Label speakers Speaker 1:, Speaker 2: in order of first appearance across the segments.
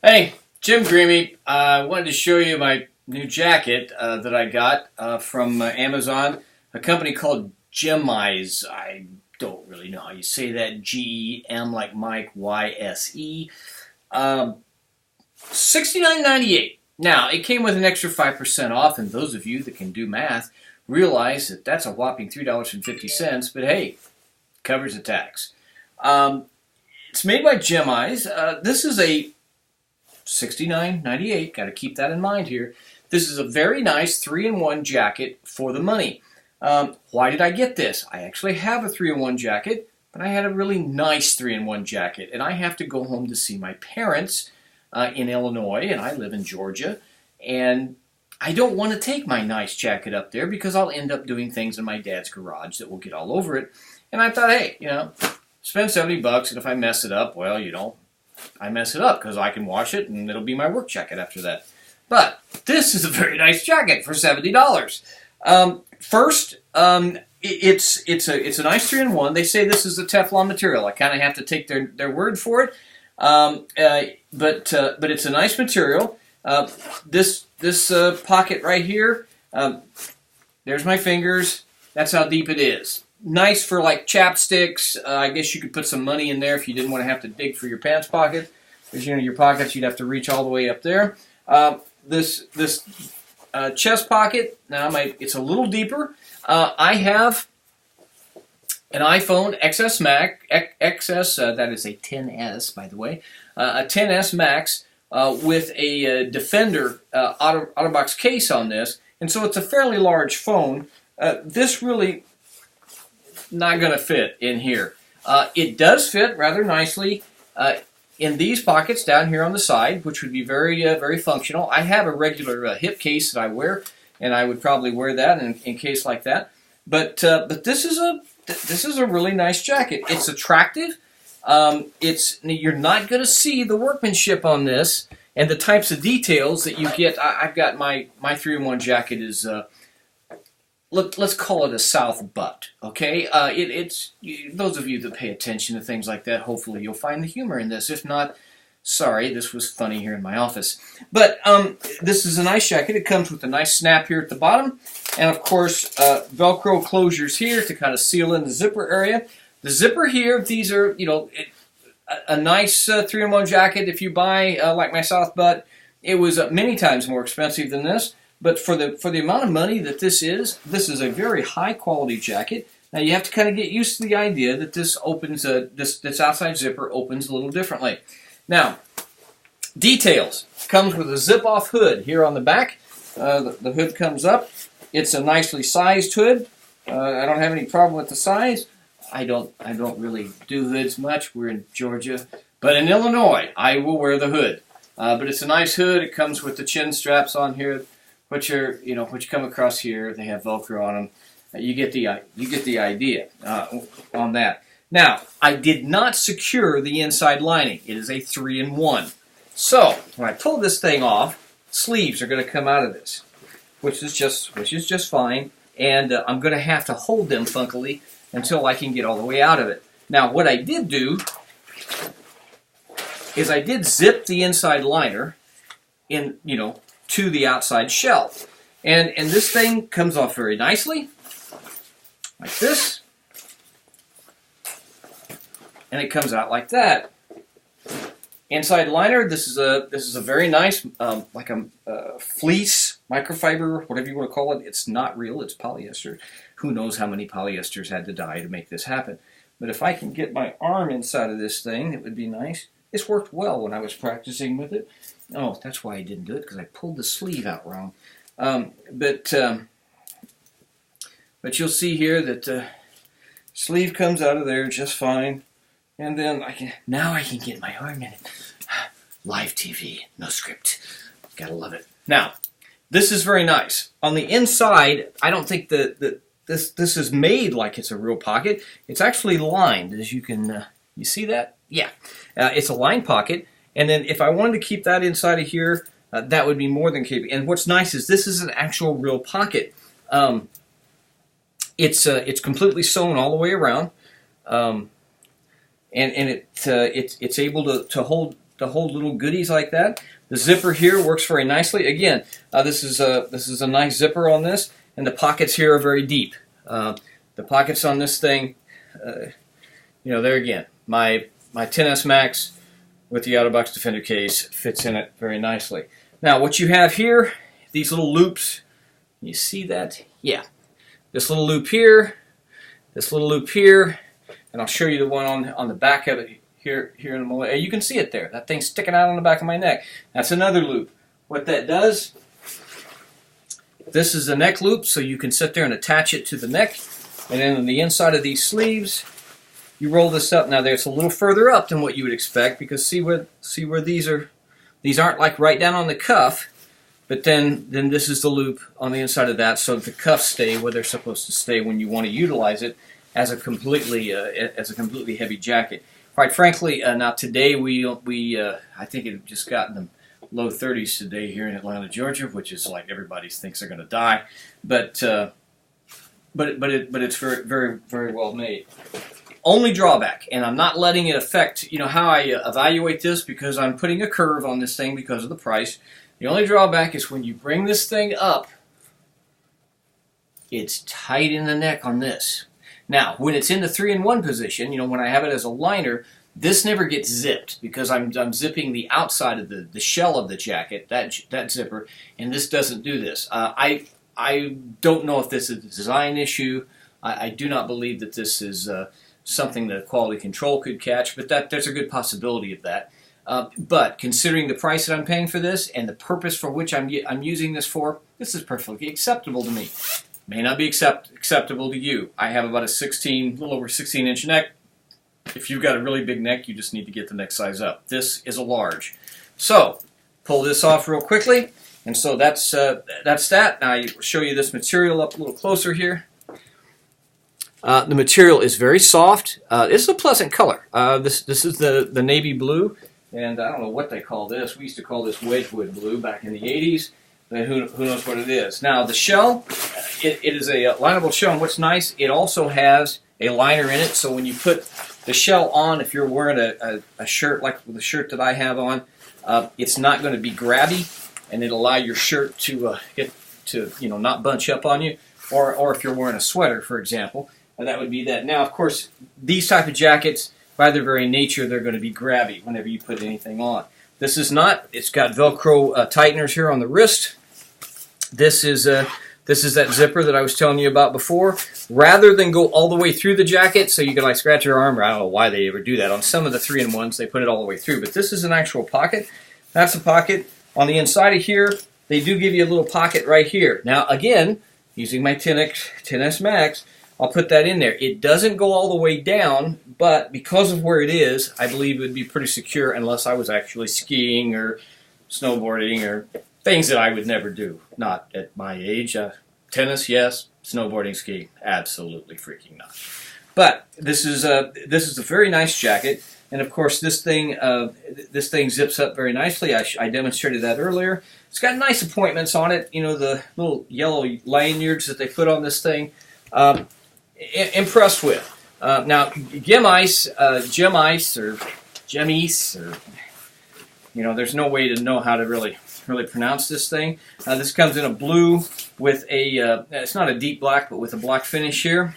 Speaker 1: Hey, Jim Greamy. I wanted to show you my new jacket that I got from Amazon, a company called GEMYSE. I don't really know how you say that. G-E-M like Mike, Y-S-E. $69.98. Now, it came with an extra 5% off, and those of you that can do math realize that that's a whopping $3.50, but hey, covers the tax. It's made by GEMYSE. This is a $69.98. Got to keep that in mind here. This is a very nice 3-in-1 jacket for the money. Why did I get this? I actually have a 3-in-1 jacket, but I had a really nice 3-in-1 jacket, and I have to go home to see my parents in Illinois, and I live in Georgia, and I don't want to take my nice jacket up there because I'll end up doing things in my dad's garage that will get all over it. And I thought, hey, spend $70, and if I mess it up, well, I mess it up because I can wash it and it'll be my work jacket after that. But this is a very nice jacket for $70. First, it's a nice 3-in-1. They say this is a Teflon material. I kind of have to take their word for it. But it's a nice material. This pocket right here, there's my fingers. That's how deep it is. Nice for like chapsticks. I guess you could put some money in there if you didn't want to have to dig for your pants pocket. Because your pockets, you'd have to reach all the way up there. This chest pocket, now it's a little deeper. I have an iPhone XS Max, that is a 10s, by the way, a 10s Max with a Defender OtterBox case on this, and so it's a fairly large phone. This really not going to fit in here. It does fit rather nicely in these pockets down here on the side, which would be very functional. I have a regular hip case that I wear, and I would probably wear that in case like that. But this is a really nice jacket. It's attractive. You're not going to see the workmanship on this and the types of details that you get. I've got my 3-in-1 jacket is. Let's call it a South butt, okay? It's those of you that pay attention to things like that, hopefully you'll find the humor in this. If not, sorry, this was funny here in my office. But this is a nice jacket. It comes with a nice snap here at the bottom, and of course, Velcro closures here to kind of seal in the zipper area. The zipper here, these are, a nice 3-in-1 jacket. If you buy, like my South butt, it was many times more expensive than this. But for the amount of money that this is a very high quality jacket. Now you have to kind of get used to the idea that this opens this outside zipper opens a little differently. Now, details. Comes with a zip off hood here on the back. The hood comes up. It's a nicely sized hood. I don't have any problem with the size. I don't really do hoods much. We're in Georgia, but in Illinois, I will wear the hood. But it's a nice hood. It comes with the chin straps on here, which come across here. They have Velcro on them. You get the idea on that. Now, I did not secure the inside lining. It is a 3-in-1. So when I pull this thing off, sleeves are going to come out of this, which is just fine. And I'm going to have to hold them funkily until I can get all the way out of it. Now, what I did do is I did zip the inside liner in, to the outside shell. And this thing comes off very nicely, like this. And it comes out like that. Inside liner, this is a very nice, like a fleece, microfiber, whatever you want to call it. It's not real, it's polyester. Who knows how many polyesters had to die to make this happen. But if I can get my arm inside of this thing, it would be nice. This worked well when I was practicing with it. Oh, that's why I didn't do it, because I pulled the sleeve out wrong. But you'll see here that the sleeve comes out of there just fine. And then I can get my arm in it. Live TV, no script. Gotta love it. Now, this is very nice. On the inside, I don't think that this is made like it's a real pocket. It's actually lined, as you can, you see that? Yeah. It's a lined pocket. And then if I wanted to keep that inside of here, that would be more than capable. And what's nice is this is an actual real pocket. It's completely sewn all the way around. And it's able to hold hold little goodies like that. The zipper here works very nicely. Again, this is a nice zipper on this, and the pockets here are very deep. The pockets on this thing, you know, there again, my 10S Max with the out-of-box Defender case fits in it very nicely. Now, what you have here, these little loops, you see that? Yeah. This little loop here, this little loop here, and I'll show you the one on the back of it here in a moment. You can see it there. That thing's sticking out on the back of my neck. That's another loop. What that does, this is the neck loop, so you can sit there and attach it to the neck. And then on the inside of these sleeves, you roll this up. Now there's a little further up than what you would expect, because see where these aren't like right down on the cuff, but then this is the loop on the inside of that, so that the cuffs stay where they're supposed to stay when you want to utilize it as a completely heavy jacket. Quite frankly, now today I think it just got in the low 30s today here in Atlanta, Georgia, which is like everybody thinks they're going to die, but it's very, very, very well made. Only drawback, and I'm not letting it affect how I evaluate this, because I'm putting a curve on this thing because of the price. The only drawback is when you bring this thing up, it's tight in the neck on this. Now, when it's in the 3-in-1 position, when I have it as a liner, this never gets zipped, because I'm zipping the outside of the shell of the jacket, that zipper, and this doesn't do this. I don't know if this is a design issue. I do not believe that this is something that quality control could catch, but there's a good possibility of that. But considering the price that I'm paying for this and the purpose for which I'm using this for, this is perfectly acceptable to me. May not be acceptable to you. I have about a little over 16-inch neck. If you've got a really big neck, you just need to get the neck size up. This is a large. So, pull this off real quickly. And so that's that. Now I'll show you this material up a little closer here. The material is very soft. It's a pleasant color. This is the navy blue, and I don't know what they call this. We used to call this Wedgwood blue back in the 80s. But who knows what it is. Now the shell, it is a lineable shell, and what's nice, it also has a liner in it, so when you put the shell on, if you're wearing a shirt like the shirt that I have on, it's not going to be grabby, and it'll allow your shirt to not bunch up on you, or if you're wearing a sweater, for example, that would be that. Now, of course, these type of jackets, by their very nature, they're going to be grabby whenever you put anything on. This is not. It's got Velcro tighteners here on the wrist. This is that zipper that I was telling you about before. Rather than go all the way through the jacket, so you can like scratch your arm, or I don't know why they ever do that. On some of the 3-in-1s, they put it all the way through, but this is an actual pocket. That's a pocket. On the inside of here, they do give you a little pocket right here. Now, again, using my 10S Max, I'll put that in there. It doesn't go all the way down, but because of where it is, I believe it would be pretty secure unless I was actually skiing or snowboarding or things that I would never do. Not at my age. Tennis, yes. Snowboarding, skiing, absolutely freaking not. But this is a very nice jacket, and of course this thing zips up very nicely. I demonstrated that earlier. It's got nice appointments on it. The little yellow lanyards that they put on this thing. Impressed with. Now GEMYSE or GEMYSE, or there's no way to know how to really pronounce this thing. This comes in a blue with it's not a deep black, but with a black finish here.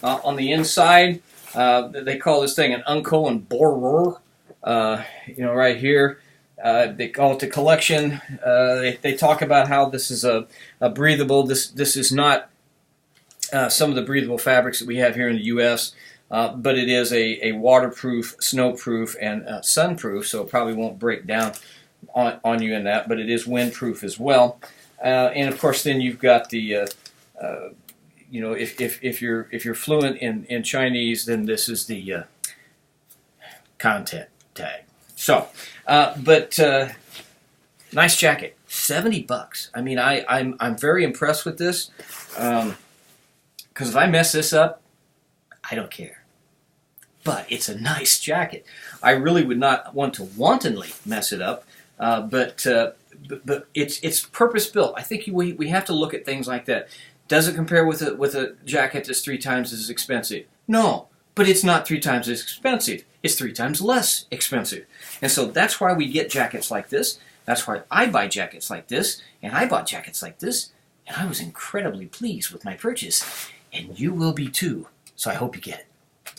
Speaker 1: On the inside, they call this thing an uncolon borer. Right here, they call it the collection. They talk about how this is a breathable. This is not some of the breathable fabrics that we have here in the U.S., but it is a waterproof, snowproof, and sunproof, so it probably won't break down on you in that, but it is windproof as well. And of course, then you've got the if you're fluent in Chinese, then this is the content tag. So, nice jacket, $70. I mean, I'm very impressed with this, because if I mess this up, I don't care. But it's a nice jacket. I really would not want to wantonly mess it up. But it's purpose built. I think we have to look at things like that. Does it compare with a jacket that's 3 times as expensive? No, but it's not 3 times as expensive. It's 3 times less expensive. And so that's why we get jackets like this. That's why I buy jackets like this, and I bought jackets like this, and I was incredibly pleased with my purchase. And you will be too. So I hope you get it.